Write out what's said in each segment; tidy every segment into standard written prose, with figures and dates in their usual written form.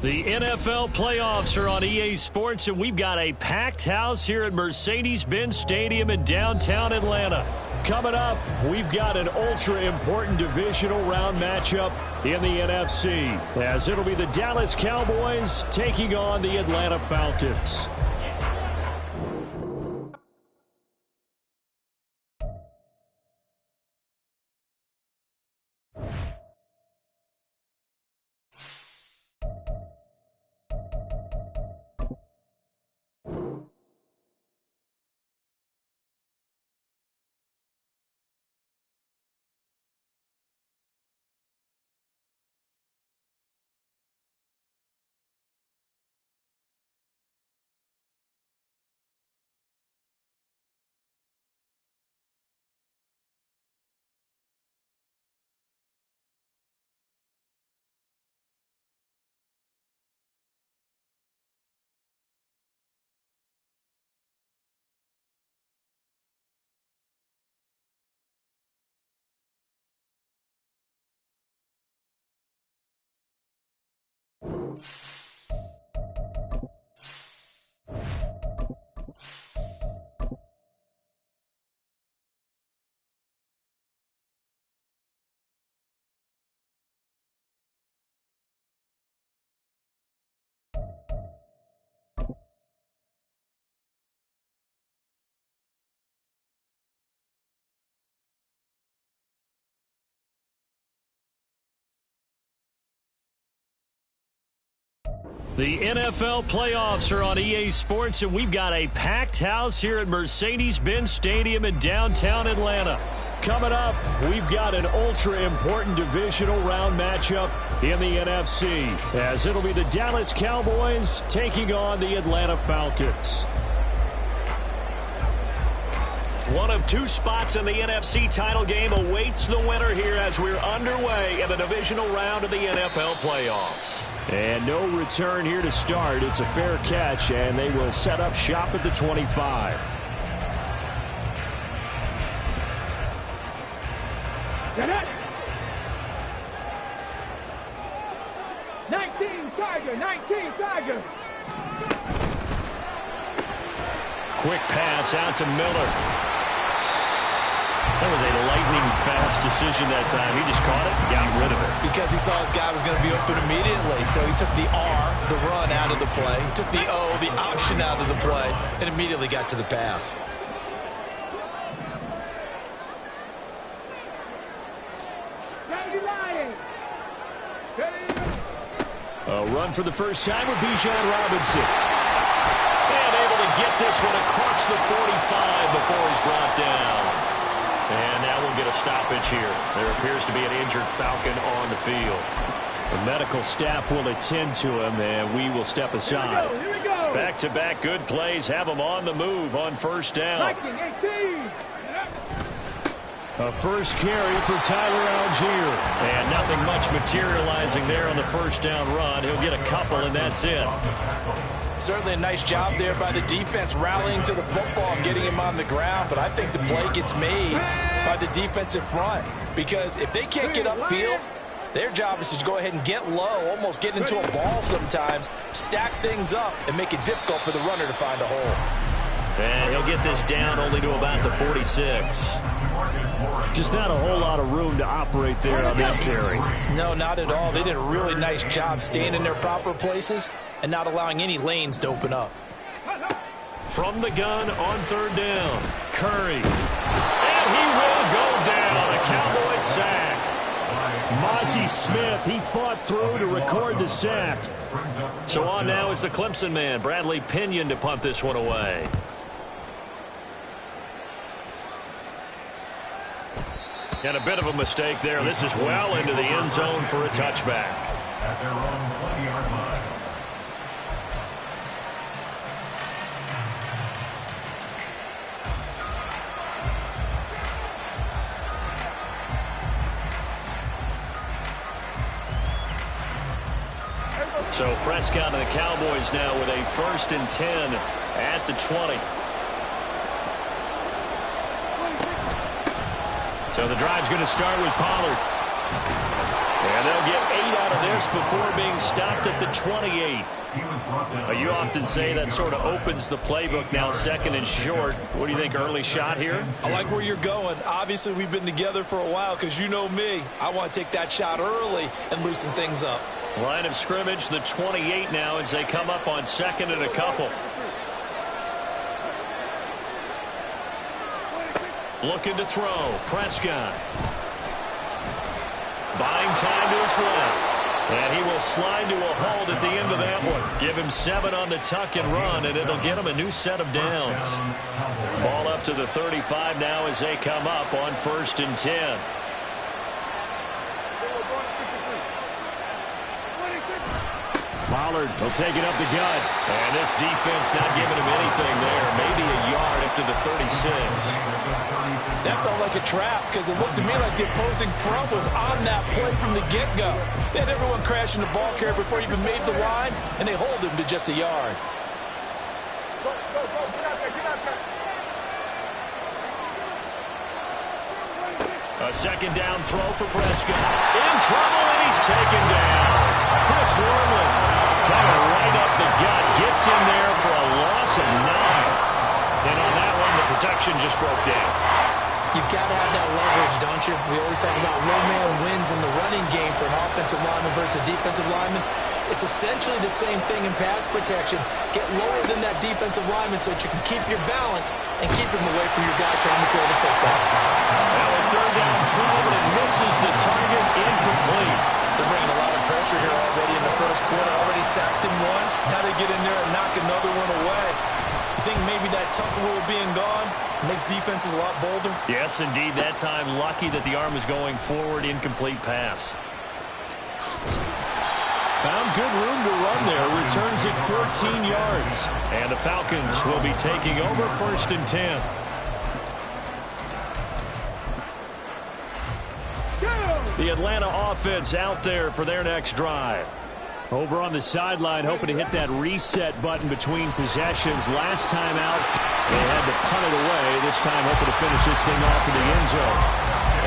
The NFL playoffs are on EA Sports, and we've got a packed house here at Mercedes-Benz Stadium in downtown Atlanta. Coming up, we've got an ultra-important divisional round matchup in the NFC, as it'll be the Dallas Cowboys taking on the Atlanta Falcons. The NFL playoffs are on EA Sports, and we've got a packed house here at Mercedes-Benz Stadium in downtown Atlanta. Coming up, we've got an ultra-important divisional round matchup in the NFC, as it'll be the Dallas Cowboys taking on the Atlanta Falcons. One of two spots in the NFC title game awaits the winner here as we're underway in the divisional round of the NFL playoffs. And no return here to start. It's a fair catch, and they will set up shop at the 25. Get it! 19 Tiger, 19 Tiger. Quick pass out to Miller. That was a lightning-fast decision that time. He just caught it and got rid of it. Because he saw his guy was going to be open immediately. So he took the R, the run, out of the play. He took the O, the option, out of the play, and immediately got to the pass. A run for the first time with Bijan Robinson. And able to get this one across the 45 before he's brought down. And now we'll get a stoppage here. There appears to be an injured Falcon on the field. The medical staff will attend to him, and we will step aside. Here we go. Back-to-back good plays have him on the move on first down. 18. A first carry for Tyler Algier. And nothing much materializing there on the first down run. He'll get a couple, and that's it. Certainly a nice job there by the defense rallying to the football and getting him on the ground. But I think the play gets made by the defensive front. Because if they can't get upfield, their job is to go ahead and get low, almost get into a ball sometimes, stack things up, and make it difficult for the runner to find a hole. And he'll get this down only to about the 46. Just not a whole lot of room to operate there on that carry. No, not at all. They did a really nice job staying in their proper places and not allowing any lanes to open up. From the gun on third down, Curry. And he will go down. A Cowboy sack. Mozzie Smith, he fought through to record the sack. So on now is the Clemson man, Bradley Pinion, to punt this one away. And a bit of a mistake there. This is well into the end zone for a touchback. At their own 20-yard line. So Prescott and the Cowboys now with a 1st and 10 at the 20. So the drive's going to start with Pollard. And they'll get 8 out of this before being stopped at the 28. You often say that sort of opens the playbook now, 2nd and short. What do you think, early shot here? I like where you're going. Obviously, we've been together for a while because you know me. I want to take that shot early and loosen things up. Line of scrimmage, the 28 now as they come up on 2nd and a couple. Looking to throw. Prescott. Buying time to his left. And he will slide to a hold at the end of that one. Give him 7 on the tuck and run, and it'll get him a new set of downs. Ball up to the 35 now as they come up on 1st and 10. Pollard will take it up the gut. And this defense not giving him anything there. Maybe a yard up to the 36. That felt like a trap because it looked to me like the opposing front was on that play from the get-go. They had everyone crashing the ball carrier before he even made the line, and they hold him to just a yard. A 2nd down throw for Prescott. In trouble, and he's taken down. Chris Wormley kind of right up the gut. Gets in there for a loss of 9. And on that one, the protection just broke down. You've got to have that leverage, don't you? We always talk about low man wins in the running game for an offensive lineman versus a defensive lineman. It's essentially the same thing in pass protection. Get lower than that defensive lineman so that you can keep your balance and keep him away from your guy trying to throw the football. Now a 3rd down throw, but it misses the target. Incomplete. They're bringing a lot of pressure here already in the 1st quarter. Already sacked him once. Now they get in there and knock another one away. You think maybe that tuck rule being gone makes defenses a lot bolder? Yes, indeed. That time, lucky that the arm was going forward. Incomplete pass. Found good room to run there. Returns it 14 yards. And the Falcons will be taking over 1st and 10. The Atlanta offense out there for their next drive. Over on the sideline, hoping to hit that reset button between possessions. Last time out, they had to punt it away. This time, hoping to finish this thing off in the end zone.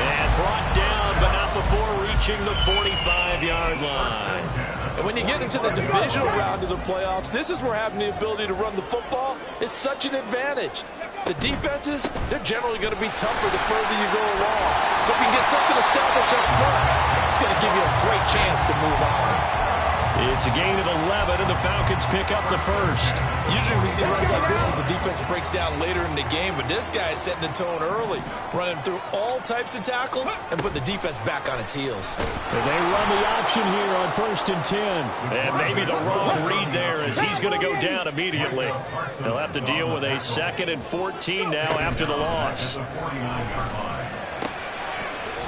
And brought down, but not before reaching the 45-yard line. And when you get into the divisional round of the playoffs, this is where having the ability to run the football is such an advantage. The defenses, they're generally going to be tougher the further you go along. So if you can get something established up front, it's going to give you a great chance to move on. It's a gain of 11, and the Falcons pick up the 1st. Usually we see runs like this as the defense breaks down later in the game, but this guy is setting the tone early, running through all types of tackles and putting the defense back on its heels. And they run the option here on 1st and 10. And maybe the wrong read there as he's going to go down immediately. They'll have to deal with a 2nd and 14 now after the loss.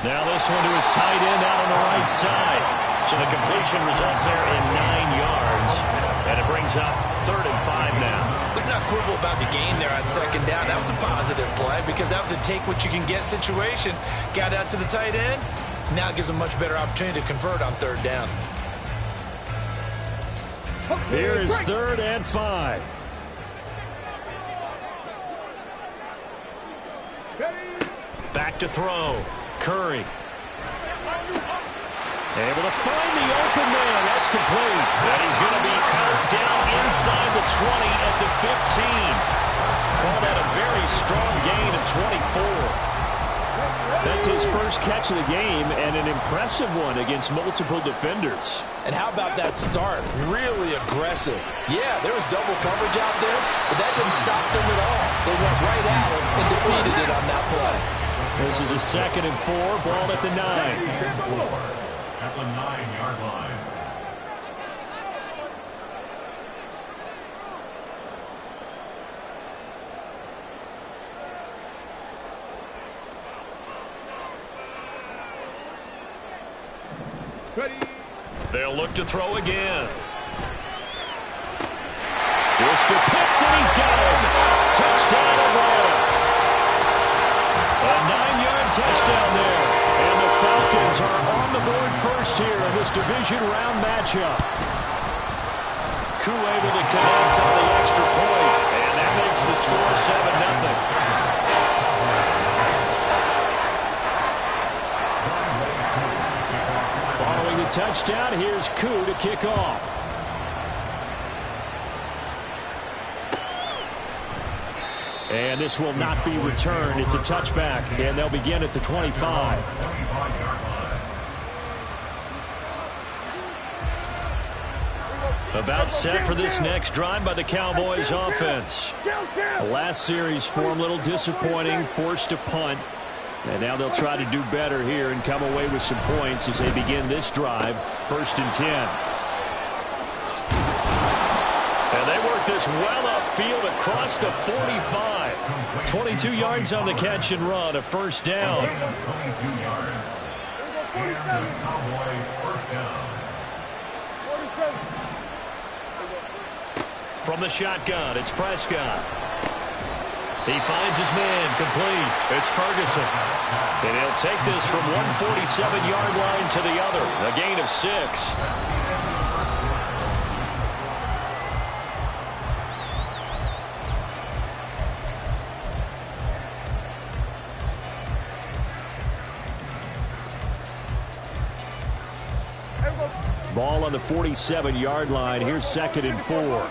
Now this one to his tight end out on the right side. So the completion results there in 9 yards. And it brings up 3rd and 5 now. Let's not quibble about the gain there on 2nd down. That was a positive play because that was a take-what-you-can-get situation. Got out to the tight end. Now it gives a much better opportunity to convert on 3rd down. Here is 3rd and 5. Back to throw. Curry. Able to find the open man. That's complete. And he's going to be out down inside the 20 at the 15. Call that a very strong gain of 24. That's his first catch of the game and an impressive one against multiple defenders. And how about that start? Really aggressive. Yeah, there was double coverage out there, but that didn't stop them at all. They went right at it and defeated it on that play. This is a 2nd and 4, ball at the 9. At the 9-yard line. Ready. They'll look to throw again. Worcester picks and he's got him. Touchdown Atlanta. A 9-yard touchdown there. And the Falcons are on the board first here in this division round matchup. Koo able to connect on the extra point, and that makes the score 7-0. Following the touchdown, here's Koo to kick off. And this will not be returned. It's a touchback, and they'll begin at the 25. About set for this next drive by the Cowboys offense. The last series for them, a little disappointing, forced to punt. And now they'll try to do better here and come away with some points as they begin this drive, 1st and 10. And they work this well upfield across the 45. 22 yards on the catch and run, a first down. 22 yards. And the Cowboy first down. From the shotgun, it's Prescott. He finds his man, complete. It's Ferguson. And he'll take this from 147-yard line to the other, a gain of 6. Ball on the 47-yard line. Here's 2nd and 4.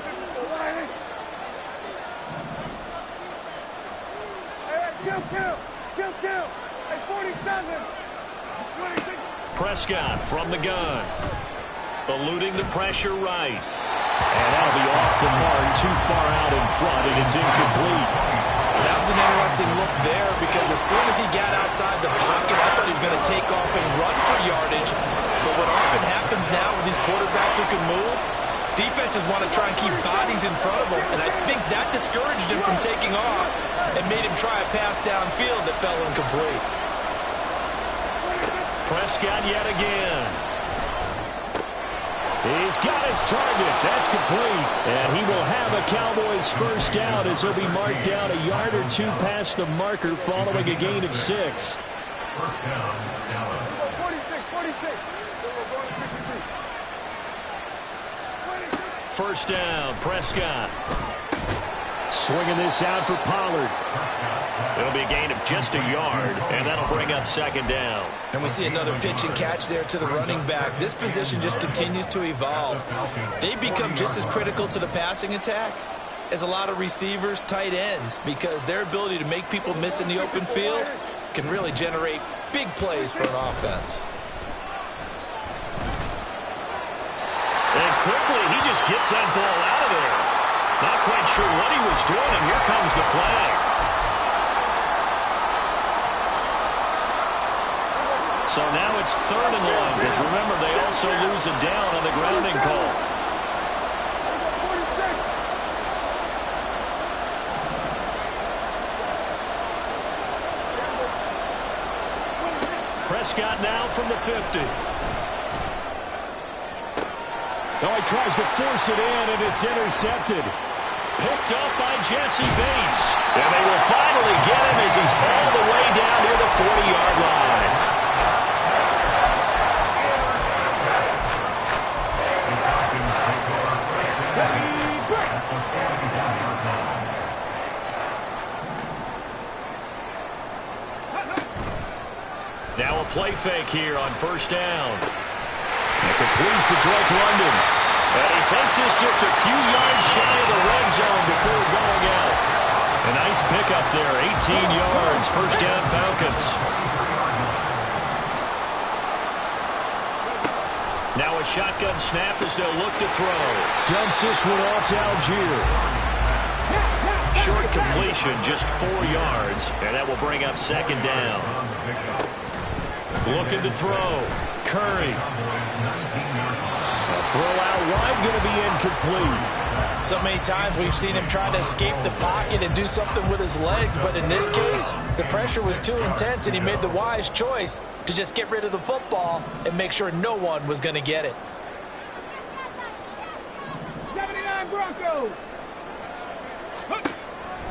Prescott from the gun. Eluding the pressure right. And that'll be off the mark, too far out in front, and it's incomplete. That was an interesting look there because as soon as he got outside the pocket, I thought he was going to take off and run for yardage. But what often happens now with these quarterbacks who can move, defenses want to try and keep bodies in front of them, and I think that discouraged him from taking off and made him try a pass downfield that fell incomplete. Prescott yet again. He's got his target. That's complete. And he will have a Cowboys first down as he'll be marked down a yard or two past the marker following a gain of 6. First down, Dallas. 46. First down, Prescott. Swinging this out for Pollard. It'll be a gain of just a yard, and that'll bring up 2nd down. And we see another pitch and catch there to the running back. This position just continues to evolve. They become just as critical to the passing attack as a lot of receivers, tight ends, because their ability to make people miss in the open field can really generate big plays for an offense. And quickly, he just gets that ball out of there. Not quite sure what he was doing, and here comes the flag. So now it's 3rd and long, because remember, they also lose a down on the grounding call. Prescott now from the 50. Oh, he tries to force it in, and it's intercepted. Picked up by Jesse Bates. And they will finally get him as he's all the way down near the 40-yard line. Now a play fake here on first down. Complete to Drake London. And he takes this just a few yards shy of the red zone before going out. A nice pickup there, 18 yards, first down Falcons. Now a shotgun snap as they'll look to throw. Dumps this one off to Algier. Short completion, just 4 yards, and that will bring up 2nd down. Looking to throw. Curry. A throw out wide, going to be incomplete. So many times we've seen him try to escape the pocket and do something with his legs, but in this case, the pressure was too intense and he made the wise choice to just get rid of the football and make sure no one was going to get it. 79 Broncos.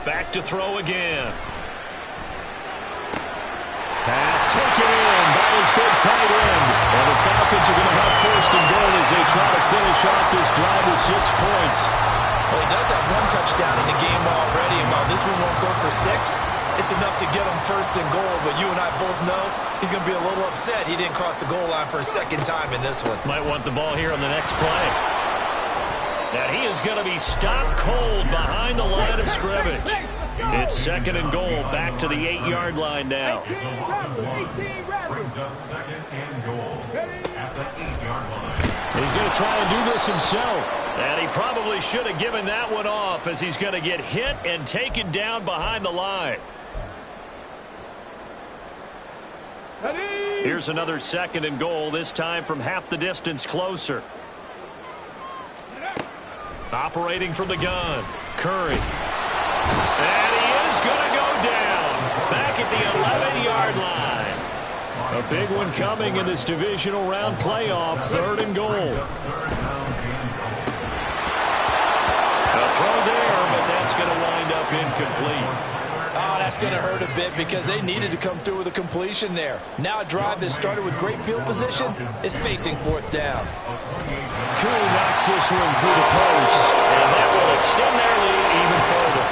Back to throw again. Pass taken in by his big tight end. And the Falcons are going to have 1st and goal as they try to finish finish off this drive with 6 points. Well, he does have 1 touchdown in the game already, and while this one won't go for 6, it's enough to get him first and goal. But you and I both know he's going to be a little upset he didn't cross the goal line for a second time in this one. Might want the ball here on the next play. And he is going to be stopped cold behind the line of scrimmage. It's 2nd and goal, back to the 8-yard line now. Brings up 2nd and goal at the 8-yard line. He's going to try and do this himself. And he probably should have given that one off, as he's going to get hit and taken down behind the line. Here's another 2nd and goal, this time from half the distance closer. Operating from the gun, Curry. And he is going to go down back at the 11-yard line. A big one coming in this divisional round playoff, 3rd and goal. A throw there, but that's going to wind up incomplete. Oh, that's going to hurt a bit because they needed to come through with a completion there. Now a drive that started with great field position is facing 4th down. Curry knocks this one through the post, and that will extend their lead even further.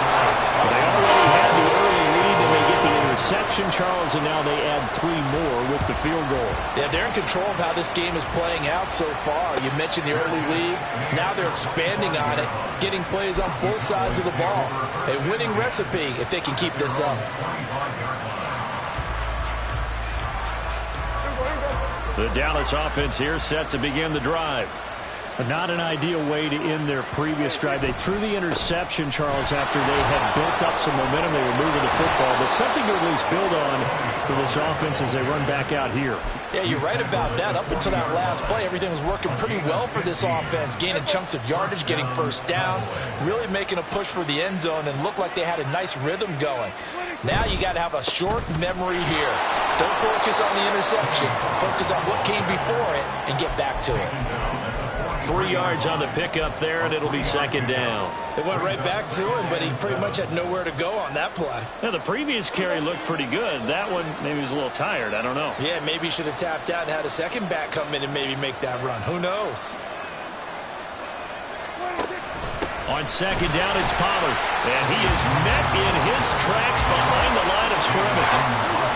They already had the early lead, and they get the interception, Charles, and now they add 3 more with the field goal. Yeah, they're in control of how this game is playing out so far. You mentioned the early lead. Now they're expanding on it, getting plays on both sides of the ball. A winning recipe if they can keep this up. The Dallas offense here set to begin the drive. Not an ideal way to end their previous drive. They threw the interception, Charles, after they had built up some momentum. They were moving the football, but something to at least build on for this offense as they run back out here. Yeah, you're right about that. Up until that last play, everything was working pretty well for this offense, gaining chunks of yardage, getting first downs, really making a push for the end zone, and looked like they had a nice rhythm going. Now you got to have a short memory here. Don't focus on the interception. Focus on what came before it and get back to it. 3 yards on the pickup there, and it'll be 2nd down. They went right back to him, but he pretty much had nowhere to go on that play. Now, the previous carry looked pretty good. That one, maybe he was a little tired. I don't know. Yeah, maybe he should have tapped out and had a second back come in and maybe make that run. Who knows? On 2nd down, it's Pollard. And he is met in his tracks behind the line of scrimmage.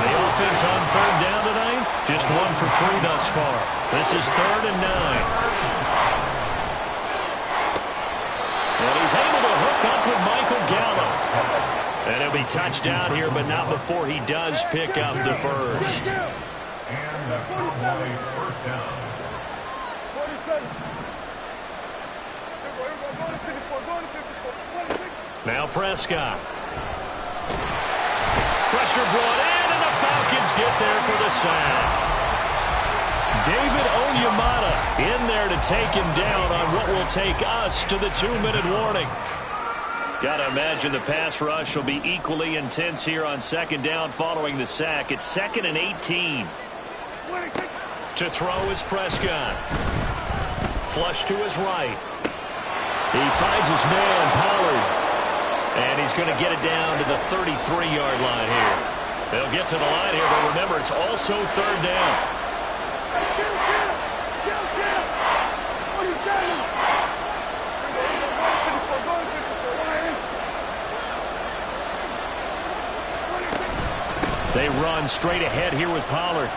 The offense on 3rd down tonight, just 1 for 3 thus far. This is 3rd and 9. And he's able to hook up with Michael Gallup. And he'll be touched down here, but not before he does pick up the first. And the Cowboy 1st down. Now Prescott. Pressure brought in, and the Falcons get there for the sack. David Onyemata in there to take him down on what will take us to the 2-minute warning. Got to imagine the pass rush will be equally intense here on 2nd down following the sack. It's 2nd and 18. To throw is Prescott. Flush to his right. He finds his man, Pollard. And he's going to get it down to the 33-yard line here. They'll get to the line here, but remember, it's also 3rd down. They run straight ahead here with Pollard.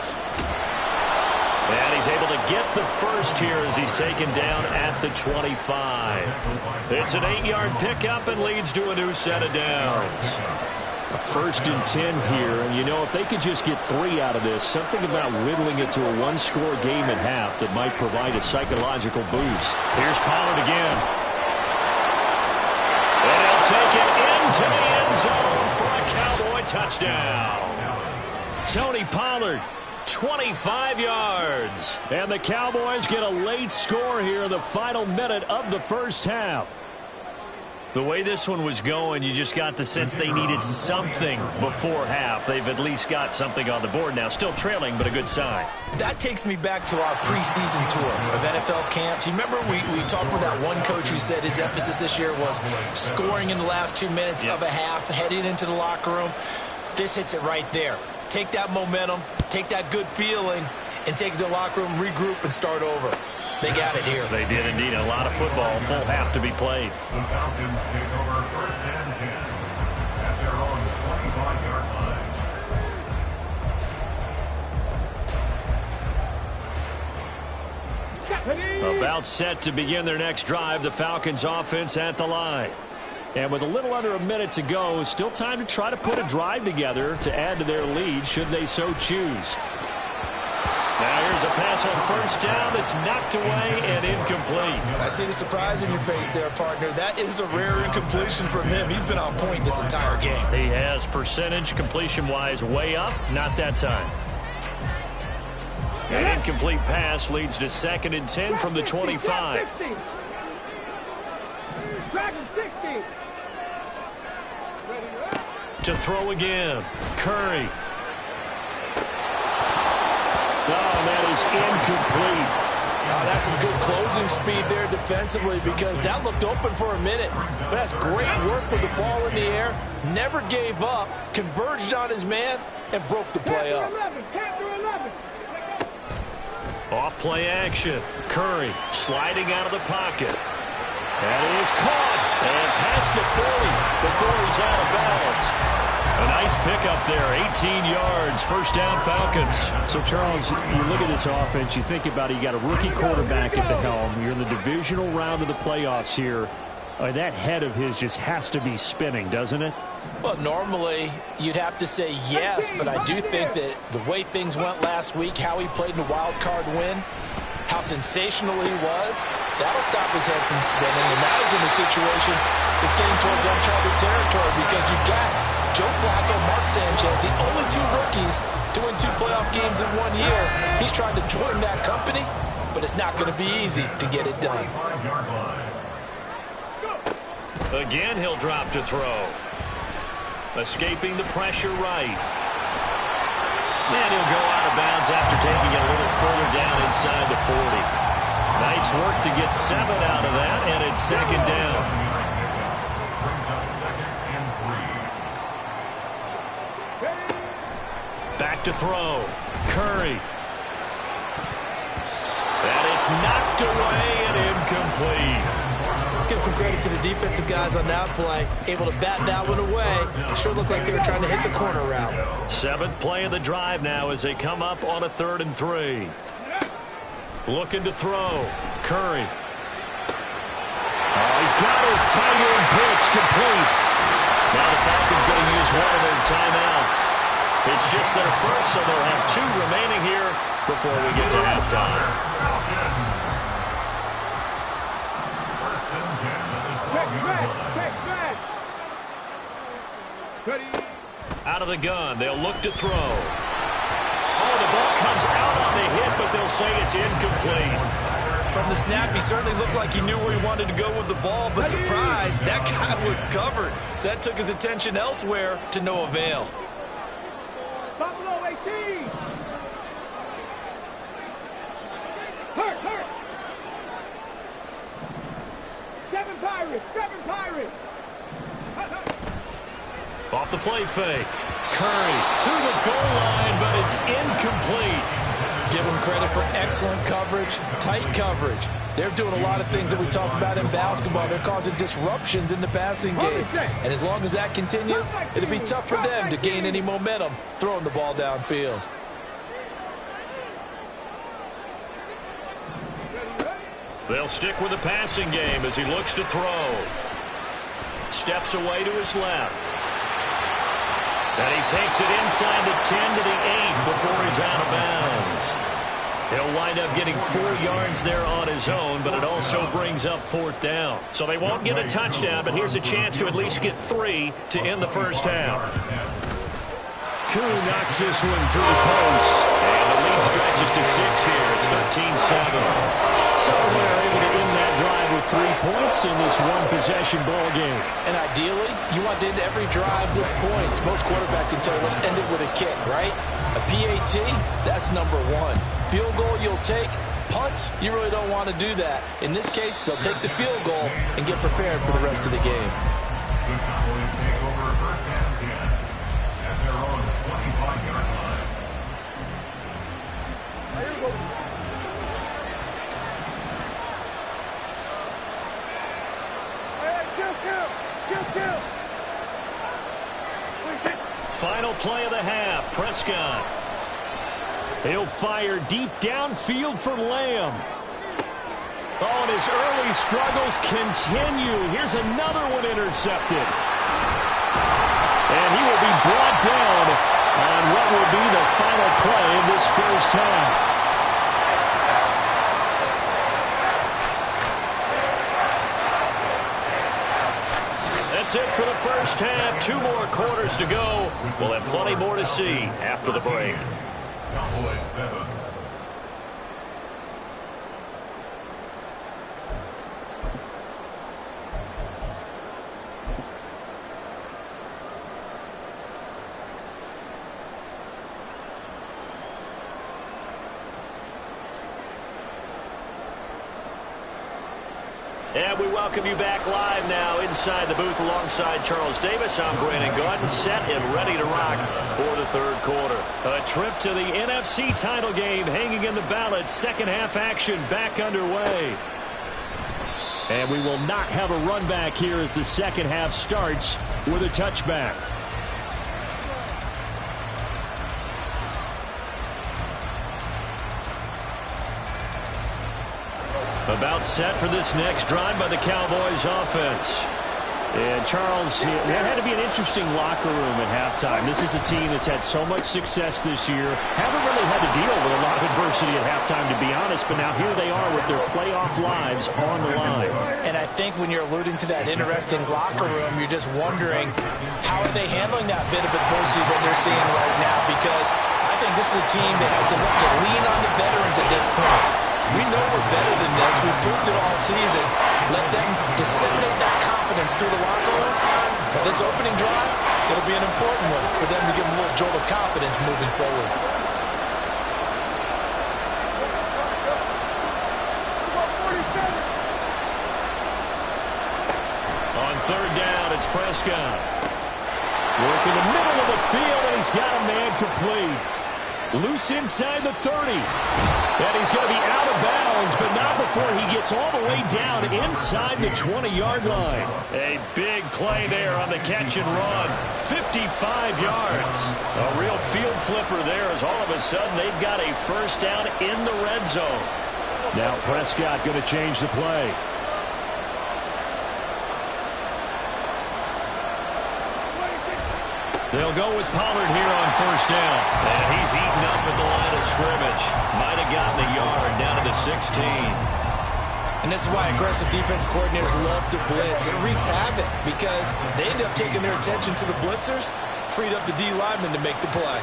And he's able to get the first here as he's taken down at the 25. It's an 8-yard pickup and leads to a new set of downs. A 1st and 10 here, and you know, if they could just get 3 out of this, something about whittling it to a 1-score game at half that might provide a psychological boost. Here's Pollard again. And he'll take it into the end zone for a Cowboy touchdown. Tony Pollard, 25 yards. And the Cowboys get a late score here in the final minute of the first half. The way this one was going, you just got the sense they needed something before half. They've at least got something on the board now. Still trailing, but a good sign. That takes me back to our preseason tour of NFL camps. You remember we talked with that one coach who said his emphasis this year was scoring in the last 2 minutes of a half, heading into the locker room. This hits it right there. Take that momentum, take that good feeling, and take it to the locker room, regroup, and start over. They got it here. They did indeed. A lot of football, full half to be played. The Falcons take over 1st and 10 at their own 25-yard line. About set to begin their next drive, the Falcons offense at the line. And with a little under a minute to go, still time to try to put a drive together to add to their lead should they so choose. Now here's a pass on 1st down that's knocked away and incomplete. I see the surprise in your face there, partner. That is a rare incompletion from him. He's been on point this entire game. He has percentage completion-wise way up, not that time. An incomplete pass leads to 2nd and 10 from the 25. To throw again, Curry. Oh, that is incomplete. Oh, that's some good closing speed there defensively because that looked open for a minute. But that's great work with the ball in the air. Never gave up, converged on his man, and broke the play up. Off play action. Curry sliding out of the pocket. That is caught. And past the 40 before he's out of bounds. A nice pickup there, 18 yards, 1st down Falcons. So, Charles, you look at this offense, you think about it, you got a rookie quarterback at the helm. You're in the divisional round of the playoffs here. That head of his just has to be spinning, doesn't it? Well, normally you'd have to say yes, but I do think that the way things went last week, how he played in the wild card win, how sensational he was, that'll stop his head from spinning. And now he's in a situation that's getting towards uncharted territory because you've got Joe Flacco, Mark Sanchez, the only 2 rookies doing 2 playoff games in 1 year. He's trying to join that company, but it's not going to be easy to get it done. Again, he'll drop to throw. Escaping the pressure right. And he'll go out of bounds after taking it a little further down inside the 40. Nice work to get 7 out of that, and it's 2nd down. Back to throw. Curry. And it's knocked away and incomplete. Let's give some credit to the defensive guys on that play. Able to bat that one away. Sure looked like they were trying to hit the corner route. 7th play of the drive now as they come up on a 3rd and 3. Looking to throw. Curry. Oh, he's got his tight end pitch complete. Now the Falcons going to use one of their timeouts. It's just their first, so they'll have 2 remaining here before we get to halftime. Out of the gun, they'll look to throw. Oh, the ball comes out on the hit, but they'll say it's incomplete. From the snap, he certainly looked like he knew where he wanted to go with the ball, but surprise, that guy was covered. So that took his attention elsewhere to no avail. Buffalo 18. Hurt. 7 Pirates. Off the play fake. Curry to the goal line, but it's incomplete. Give them credit for excellent coverage, tight coverage. They're doing a lot of things that we talk about in basketball. They're causing disruptions in the passing game. And as long as that continues, it'll be tough for them to gain any momentum throwing the ball downfield. They'll stick with the passing game as he looks to throw. Steps away to his left. And he takes it inside the 10 to the 8 before he's out of bounds. He'll wind up getting 4 yards there on his own, but it also brings up 4th down. So they won't get a touchdown, but here's a chance to at least get 3 to end the first half. Koo knocks this one through the post. And the lead stretches to 6 here. It's 13-7. So they're able to end that drive with 3 points in this one-possession ball game. And ideally, you want to end every drive with points. Most quarterbacks will tell you, let's end it with a kick, right? A PAT, that's number 1. Field goal you'll take. Punts, you really don't want to do that. In this case, they'll take the field goal and get prepared for the rest of the game. The Cowboys take over 1st and 10 at their own 25-yard line. Final play of the half, Prescott. He'll fire deep downfield for Lamb. Oh, and his early struggles continue. Here's another one intercepted. And he will be brought down on what will be the final play of this first half. That's it for the first half. 2 more quarters to go. We'll have plenty more to see after the break. Cowboys 7. And we welcome you back live now inside the booth alongside Charles Davis. I'm Brandon Gordon, set and ready to rock for the third quarter. A trip to the NFC title game hanging in the balance. Second half action back underway. And we will not have a run back here as the second half starts with a touchback. About set for this next drive by the Cowboys offense. And Charles, that had to be an interesting locker room at halftime. This is a team that's had so much success this year. Haven't really had to deal with a lot of adversity at halftime, to be honest. But now here they are with their playoff lives on the line. And I think when you're alluding to that interesting locker room, you're just wondering how are they handling that bit of adversity that they're seeing right now? Because I think this is a team that has to look to lean on the veterans at this point. We know we're better than this. We've proved it all season. Let them disseminate that confidence through the locker room. But this opening drive, it'll be an important one for them to give them a little jolt of confidence moving forward. On third down, it's Prescott. Working the middle of the field, and he's got a man complete. Loose inside the 30. And he's going to be out of bounds, but not before he gets all the way down inside the 20-yard line. A big play there on the catch and run. 55 yards. A real field flipper there as all of a sudden they've got a first down in the red zone. Now Prescott going to change the play. They'll go with Pollard here on first down. And he's eaten up at the line of scrimmage. Might have gotten a yard down to the 16. And this is why aggressive defense coordinators love to blitz. It wreaks havoc because they end up taking their attention to the blitzers, freed up the D lineman to make the play.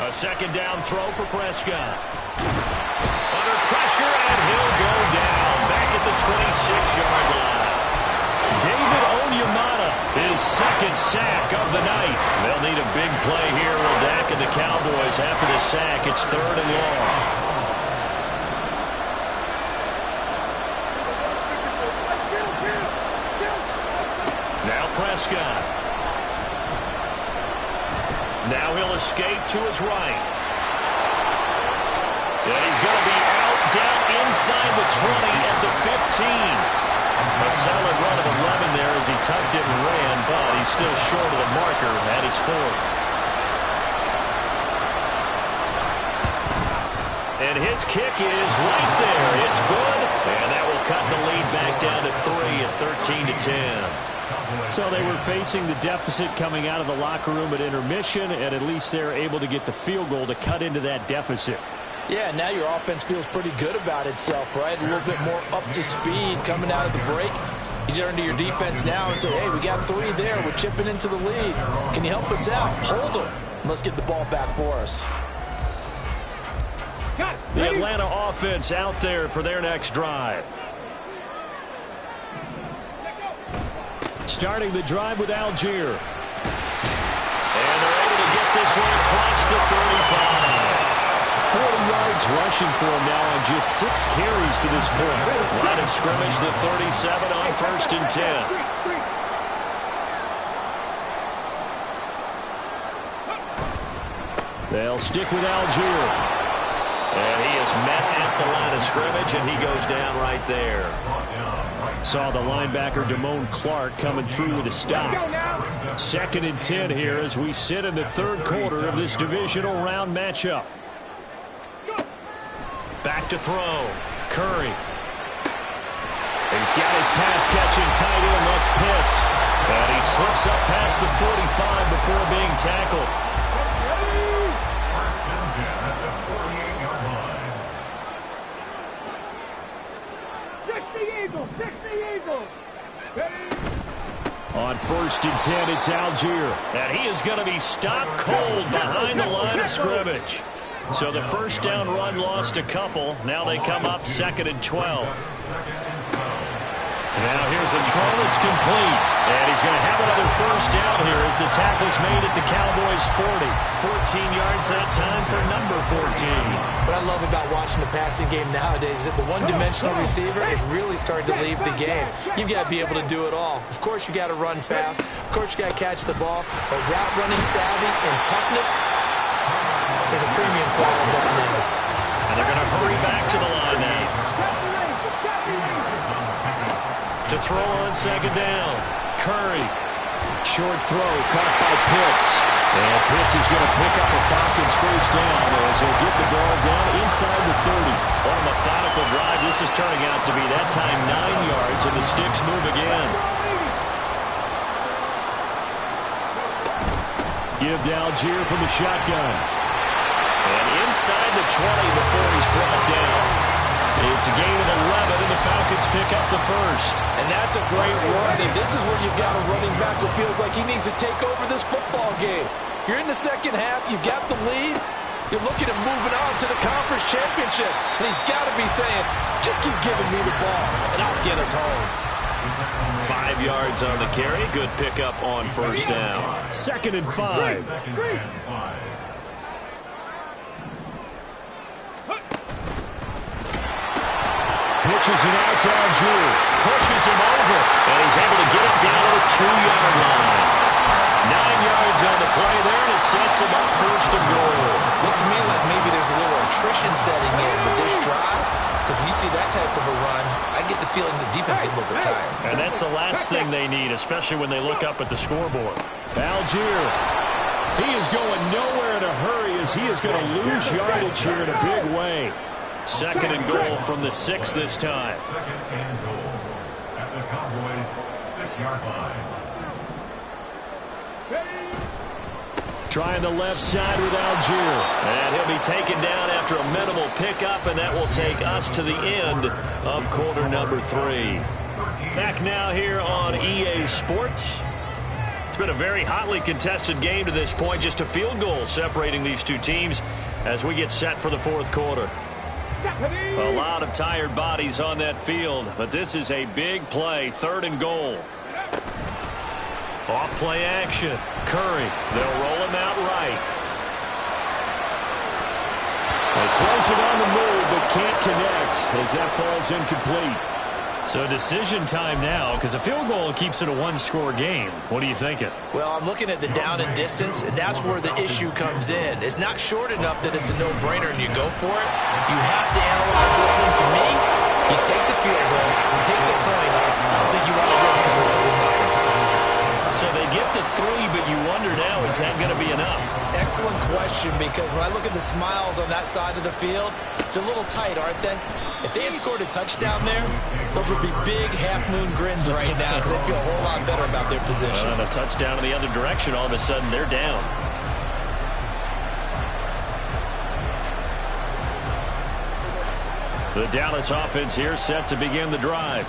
A second down throw for Prescott. Under pressure, and he'll go down back at the 26-yard line. David Onyemata, his second sack of the night. They'll need a big play here, will Dak and the Cowboys after the sack. It's third and long. Now Prescott. Now he'll escape to his right. And he's going to be out down inside the 20 at the 15. A solid run of 11 there as he tucked it and ran, but he's still short of the marker at its fourth. And his kick is right there. It's good. And that will cut the lead back down to 3 at 13-10. So they were facing the deficit coming out of the locker room at intermission, and at least they're able to get the field goal to cut into that deficit. Yeah, now your offense feels pretty good about itself, right? A little bit more up to speed coming out of the break. You turn to your defense now and say, hey, we got 3 there. We're chipping into the lead. Can you help us out? Hold them. Let's get the ball back for us. The Atlanta offense out there for their next drive. Starting the drive with Algier. And they're able to get this one across the 35. 40 yards rushing for him now on just 6 carries to this point. Line of scrimmage, the 37 on first and 10. They'll stick with Algier. And he is met at the line of scrimmage, and he goes down right there. Saw the linebacker Damone Clark coming through with a stop. 2nd and 10 here as we sit in the 3rd quarter of this divisional round matchup. Back to throw. Curry. He's got his pass-catching tight end. That's Pitts. And he slips up past the 45 before being tackled. First and 10 at the 48-yard line. 60 Eagles. On 1st and 10, it's Algier. And he is going to be stopped cold behind the line of scrimmage. So the first down run lost a couple. Now they come up 2nd and 12. Now here's a throw that's complete. And he's going to have another first down here as the tackle's made at the Cowboys' 40. 14 yards that time for number 14. What I love about watching the passing game nowadays is that the one-dimensional receiver is really starting to leave the game. You've got to be able to do it all. Of course, you got to run fast. Of course, you got to catch the ball. But route running savvy and toughness is a premium for all of that now. And they're going to hurry back to the line now. To throw on 2nd down. Curry. Short throw caught by Pitts. And Pitts is going to pick up a Falcons first down as he'll get the ball down inside the 30. On a methodical drive, this is turning out to be that time 9 yards, and the sticks move again. Give to Algier from the shotgun. And inside the 20 before he's brought down. It's a gain of 11, and the Falcons pick up the first. And that's a great run. And this is where you've got a running back who feels like he needs to take over this football game. You're in the 2nd half. You've got the lead. You're looking at moving on to the conference championship. And he's got to be saying, just keep giving me the ball, and I'll get us home. 5 yards on the carry. Good pickup on first down. 2nd and 5. Pitches it out to Algier. Pushes him over. And he's able to get it down to the 2-yard line. 9 yards on the play there, and it sets him up 1st and goal. Looks to me like maybe there's a little attrition setting in with this drive. Because when you see that type of a run, I get the feeling the defense get a little bit tired. And that's the last thing they need, especially when they look up at the scoreboard. Algier. He is going nowhere in a hurry as he is going to lose yardage here in a big way. 2nd and goal from the 6 this time. 2nd and goal at the Cowboys' 6-yard line. Trying the left side with Algier. And he'll be taken down after a minimal pickup, and that will take us to the end of quarter number 3. Back now here on EA Sports. It's been a very hotly contested game to this point. Just a field goal separating these two teams as we get set for the 4th quarter. A lot of tired bodies on that field, but this is a big play. 3rd and goal. Off play action. Curry. They'll roll him out right. He throws it on the move, but can't connect as that falls incomplete. So decision time now, because a field goal keeps it a 1-score game. What are you thinking? Well, I'm looking at the down and distance, and that's where the issue comes in. It's not short enough that it's a no-brainer and you go for it. You have to analyze this one. To me, you take the field goal, take the points. I don't think you want to risk it with nothing. So they get the 3, but you wonder now, is that going to be enough? Excellent question, because when I look at the smiles on that side of the field, it's a little tight, aren't they? If they had scored a touchdown there, those would be big half-moon grins right now because they feel a whole lot better about their position. And a touchdown in the other direction, all of a sudden they're down. The Dallas offense here set to begin the drive.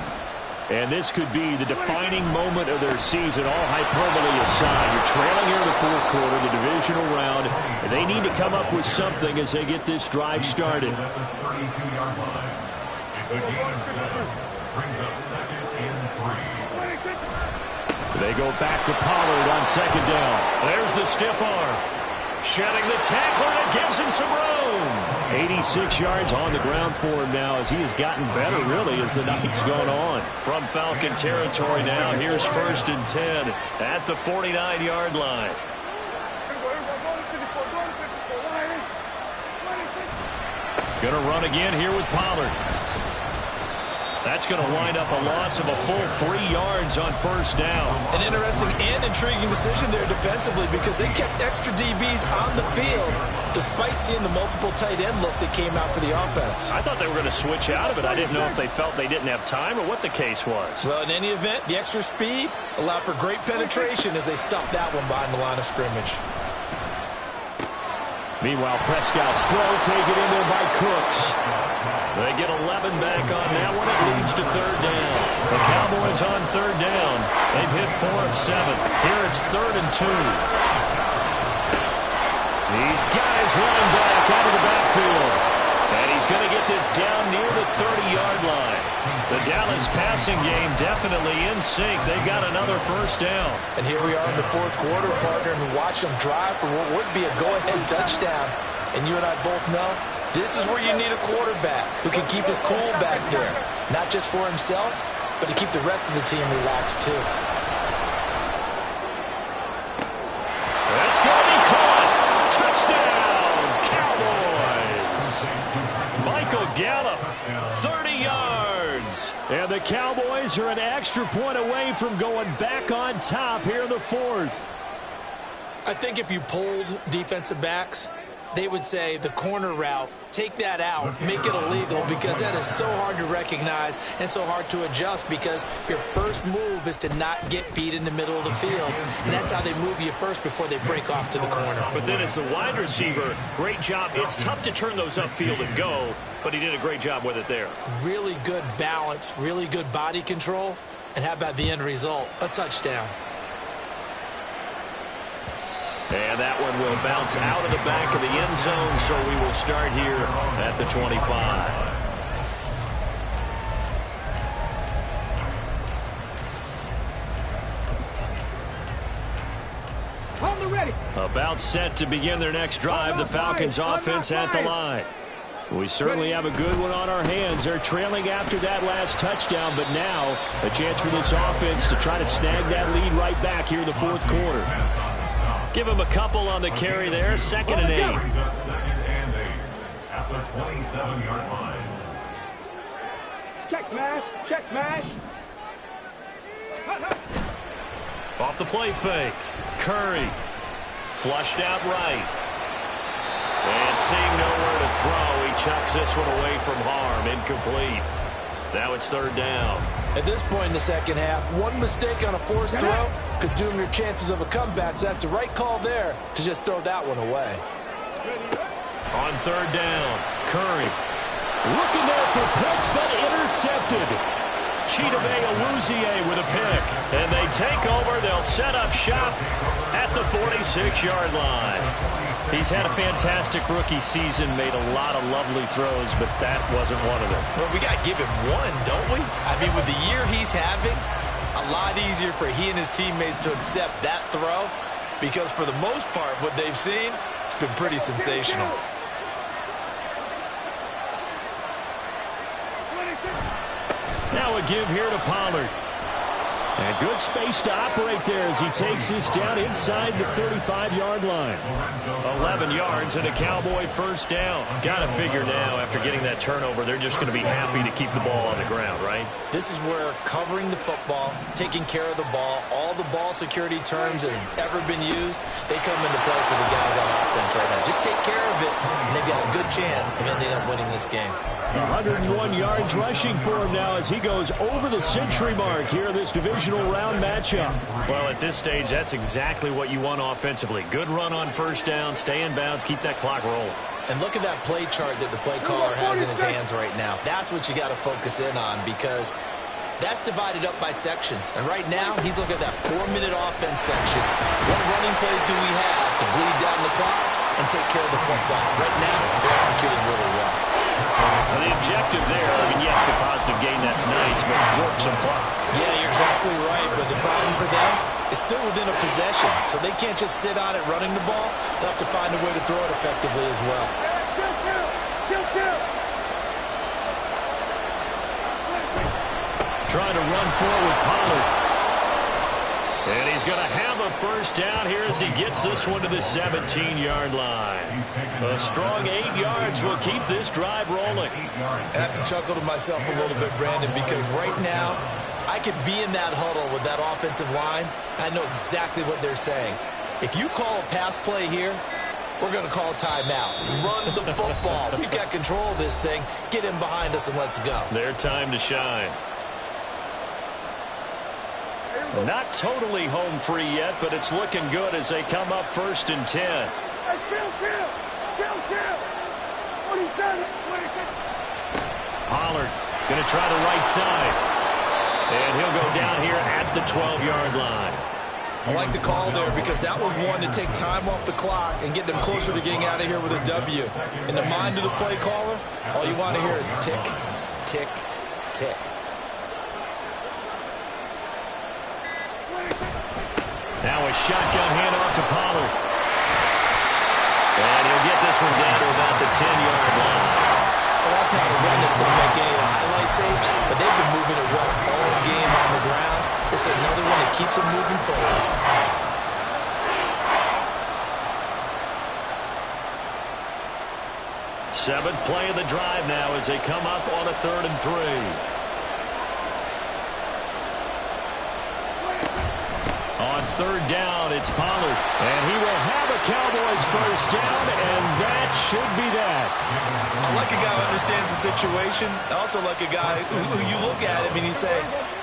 And this could be the defining moment of their season, all hyperbole aside. You're trailing here in the 4th quarter, the divisional round, and they need to come up with something as they get this drive started. At the 32-yard line. It's a gain of 7. Brings up 2nd and 3. They go back to Pollard on 2nd down. There's the stiff arm. Shedding the tackler, and gives him some room. 86 yards on the ground for him now as he has gotten better, really, as the night's gone on. From Falcon territory now, here's 1st and 10 at the 49-yard line. Going to run again here with Pollard. That's going to wind up a loss of a full 3 yards on first down. An interesting and intriguing decision there defensively because they kept extra DBs on the field despite seeing the multiple tight end look that came out for the offense. I thought they were going to switch out of it. I didn't know if they felt they didn't have time or what the case was. Well, in any event, the extra speed allowed for great penetration as they stuffed that one behind the line of scrimmage. Meanwhile, Prescott's throw taken in there by Cooks. They get 11 back on that one. It leads to third down. The Cowboys on third down. They've hit 4 of 7. Here it's 3rd and 2. These guys running back out of the backfield. And he's going to get this down near the 30-yard line. The Dallas passing game definitely in sync. They've got another first down. And here we are in the 4th quarter, partner, and we watch them drive for what would be a go-ahead touchdown. And you and I both know this is where you need a quarterback who can keep his cool back there. Not just for himself, but to keep the rest of the team relaxed too. That's going to be caught. Touchdown, Cowboys. Michael Gallup, 30 yards. And the Cowboys are an extra point away from going back on top here in the 4th. I think if you polled defensive backs, they would say the corner route, take that out, make it illegal, because that is so hard to recognize and so hard to adjust because your first move is to not get beat in the middle of the field. And that's how they move you first before they break off to the corner. But then as the wide receiver, great job. It's tough to turn those upfield and go, but he did a great job with it there. Really good balance, really good body control. And how about the end result? A touchdown. And that one will bounce out of the back of the end zone, so we will start here at the 25. On the ready. About set to begin their next drive, the Falcons offense at the line. We certainly have a good one on our hands. They're trailing after that last touchdown, but now a chance for this offense to try to snag that lead right back here in the 4th quarter. Give him a couple on the carry there. 2nd and 8. Brings up 2nd and 8 at the 27-yard line. Check smash. Check smash. Off the play fake. Curry. Flushed out right. And seeing nowhere to throw, he chucks this one away from harm. Incomplete. Now it's 3rd down. At this point in the second half, one mistake on a forced throw could doom your chances of a comeback. So that's the right call there to just throw that one away. On 3rd down, Curry. Looking there for picks, but intercepted. Chidobe Awuzie with a pick. And they take over. They'll set up shop at the 46-yard line. He's had a fantastic rookie season, made a lot of lovely throws, but that wasn't one of them. Well, we got to give him one, don't we? I mean, with the year he's having, a lot easier for he and his teammates to accept that throw because for the most part, what they've seen, it's been pretty sensational. Now a give here to Pollard. And good space to operate there as he takes this down inside the 35-yard line. 11 yards and a Cowboy first down. Got to figure now, after getting that turnover, they're just going to be happy to keep the ball on the ground, right? This is where covering the football, taking care of the ball, all the ball security terms that have ever been used, they come into play for the guys on offense right now. Just take care of it, and they've got a good chance of ending up winning this game. 101 yards rushing for him now as he goes over the century mark here in this divisional round matchup. Well, at this stage, that's exactly what you want offensively. Good run on first down, stay in bounds, keep that clock rolling. And look at that play chart that the play caller has in his hands right now. That's what you got to focus in on because that's divided up by sections. And right now, he's looking at that 4-minute offense section. What running plays do we have to bleed down the clock and take care of the football? Right now, they're executing really well. Well, the objective there, I mean, yes, the positive gain, that's nice, but work some clock. Yeah, you're exactly right, but the problem for them is still within a possession, so they can't just sit on it running the ball. They'll have to find a way to throw it effectively as well. Trying to run forward, Pollard. And he's going to have a first first down here as he gets this one to the 17-yard line. A strong 8 yards will keep this drive rolling. I have to chuckle to myself a little bit, Brandon, because right now I could be in that huddle with that offensive line. I know exactly what they're saying. If you call a pass play here, we're going to call a timeout. Run the football. We've got control of this thing. Get in behind us and let's go. Their time to shine. Not totally home free yet, but it's looking good as they come up 1st and 10. Hey, chill. Pollard going to try the right side. And he'll go down here at the 12-yard line. I like the call there because that was one to take time off the clock and get them closer to getting out of here with a W. In the mind of the play caller, all you want to hear is tick, tick, tick. Now a shotgun handoff to Pollard. And he'll get this one down to about the 10-yard line. Well, that's not a run that's going to make any of the highlight tapes, but they've been moving it well all game on the ground. This is another one that keeps them moving forward. Seventh play of the drive now as they come up on a 3rd and 3. On 3rd down, it's Pollard. And he will have a Cowboys first down, and that should be that. I like a guy who understands the situation. I also like a guy who you look at him and you say,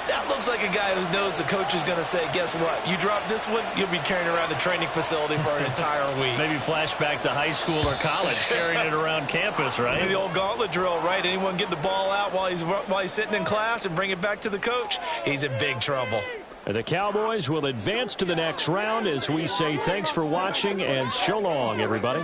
that looks like a guy who knows the coach is going to say, guess what? You drop this one, you'll be carrying around the training facility for an entire week. Maybe flashback to high school or college, carrying it around campus, right? Maybe the old gauntlet drill, right? Anyone get the ball out while he's sitting in class and bring it back to the coach? He's in big trouble. The Cowboys will advance to the next round as we say thanks for watching and so long, everybody.